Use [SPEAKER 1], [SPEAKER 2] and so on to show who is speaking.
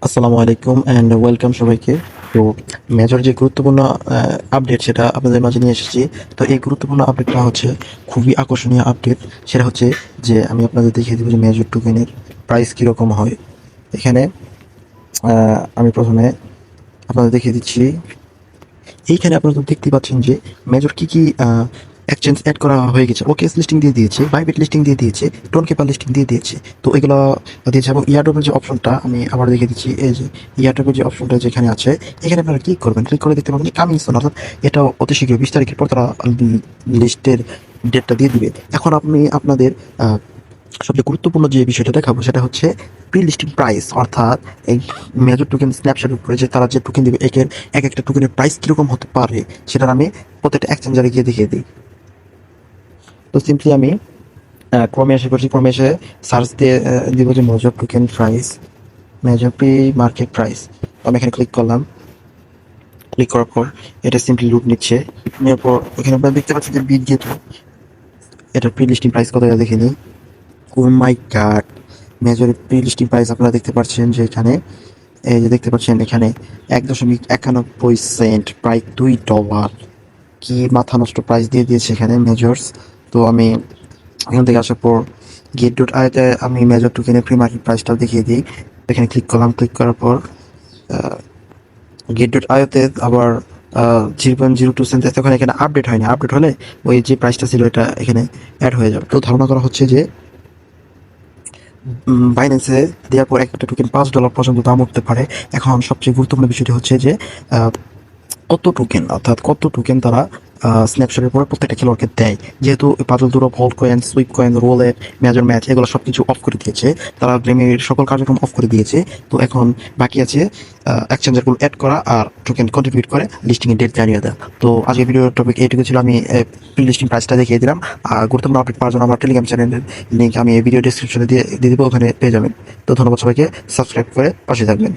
[SPEAKER 1] আসসালামু আলাইকুম and welcome সবাইকে। তো মেজর যে গুরুত্বপূর্ণ আপডেট সেটা আপনাদের মাঝে নিয়ে এসেছি। তো এই গুরুত্বপূর্ণ আপডেটটা হচ্ছে খুবই আকর্ষণীয় আপডেট। সেটা হচ্ছে যে আমি আপনাদের দেখিয়ে দেবো যে মেজর টোকেনের প্রাইস কীরকম হয়। এখানে আমি প্রথমে আপনাদের দেখিয়ে দিচ্ছি। এইখানে আপনারা তো দেখতেই পাচ্ছেন যে মেজর কি কি এক্সচেঞ্জ অ্যাড করা হয়ে গেছে। ওকেএস লিস্টিং দিয়ে দিয়েছে, বাইবিট লিস্টিং দিয়ে দিয়েছে, টোন কেপার লিস্টিং দিয়ে দিয়েছে। তো এগুলো দিয়েছে এবং ইয়ারড্রপের যে অপশনটা আমি আবার দেখিয়ে দিচ্ছি। এই যে ইয়ারড্রপের যে অপশনটা যেখানে আছে, এখানে আপনারা ক্লিক করবেন। ক্লিক করে দেখতে পাবেন যে কামিং সুন, অর্থাৎ এটা অতি শীঘ্রই 20 তারিখের পর তারা লিস্টের ডেটটা দিয়ে দিবে। এখন আপনি আপনাদের সবচেয়ে গুরুত্বপূর্ণ যে বিষয়টা দেখাবো সেটা হচ্ছে প্রি লিস্টিং প্রাইস, অর্থাৎ এই মেজর টোকেন স্ন্যাপশটের উপরে যে তারা যে টোকেন দিবে এক একটা টোকেনের প্রাইস কীরকম হতে পারে সেটা আমি প্রত্যেকটা এক্সচেঞ্জারে গিয়ে দেখিয়ে দিই। তো সিম্পলি আমি ক্রমে এসে করছি, ক্রমে এসে সার্চ দিয়ে দিব যে major token price, major pre market price. তো আমি এখানে ক্লিক করলাম। ক্লিক করার পর এটা সিম্পলি লুট নিচ্ছে। নেওয়ার পর এখানে আপনারা দেখতে পাচ্ছেন যে বিট গেট, এটা প্রি লিস্টিং প্রাইস কত দেখে নিই। ও মাই গড, মেজরের প্রি লিস্টিং প্রাইস আপনারা দেখতে পাচ্ছেন যে এখানে, এই যে দেখতে পাচ্ছেন এখানে 1.91 সেন্ট, প্রায় $2। কি মাথা নষ্ট প্রাইস দিয়ে দিয়েছে এখানে মেজর্স। তো আমি এখান থেকে আসার পর গেট.আইতে আমি মেজর টোকেনের প্রি মার্কেট প্রাইসটাও দেখিয়ে দিই। এখানে ক্লিক করলাম। ক্লিক করার পর গেট.আইতে আবার 0.02 সেন্ট, তখন এখানে আপডেট হয়নি। আপডেট হলে ওই যে প্রাইসটা ছিল এটা এখানে অ্যাড হয়ে যাবে। তো ধারণা করা হচ্ছে যে বাইন্যান্সে দেওয়ার পর একটা টোকেন $5 পর্যন্ত দাম উঠতে পারে। এখন সবচেয়ে গুরুত্বপূর্ণ বিষয়টি হচ্ছে যে কত টোকেন, অর্থাৎ কত টোকেন তারা স্ন্যাপশটের পরে প্রত্যেকটা খেলোয়াড়কে দেয়। যেহেতু পাজল দুটো vault coin, sweep coin, roulette, major match এগুলো সব কিছু অফ করে দিয়েছে, তারা গেমের সকল কার্যক্রম অফ করে দিয়েছে। তো এখন বাকি আছে এক্সচেঞ্জারগুলো অ্যাড করা আর টোকেন কন্ট্রিবিউট করে লিস্টিংয়ের ডেট জানিয়ে দেয়। তো আজকে ভিডিওর টপিক এইটুকু ছিল। আমি প্রি লিস্টিং প্রাইসটা দেখিয়ে দিলাম। আর গুরুত্বপূর্ণ আপডেট পাওয়ার জন্য আমার টেলিগ্রাম চ্যানেলের লিঙ্ক আমি এই ভিডিও ডিসক্রিপশনে দিয়ে দেবো, ওখানে পেয়ে যাবেন। তো ধন্যবাদ সবাইকে, সাবস্ক্রাইব করে পাশে থাকবেন।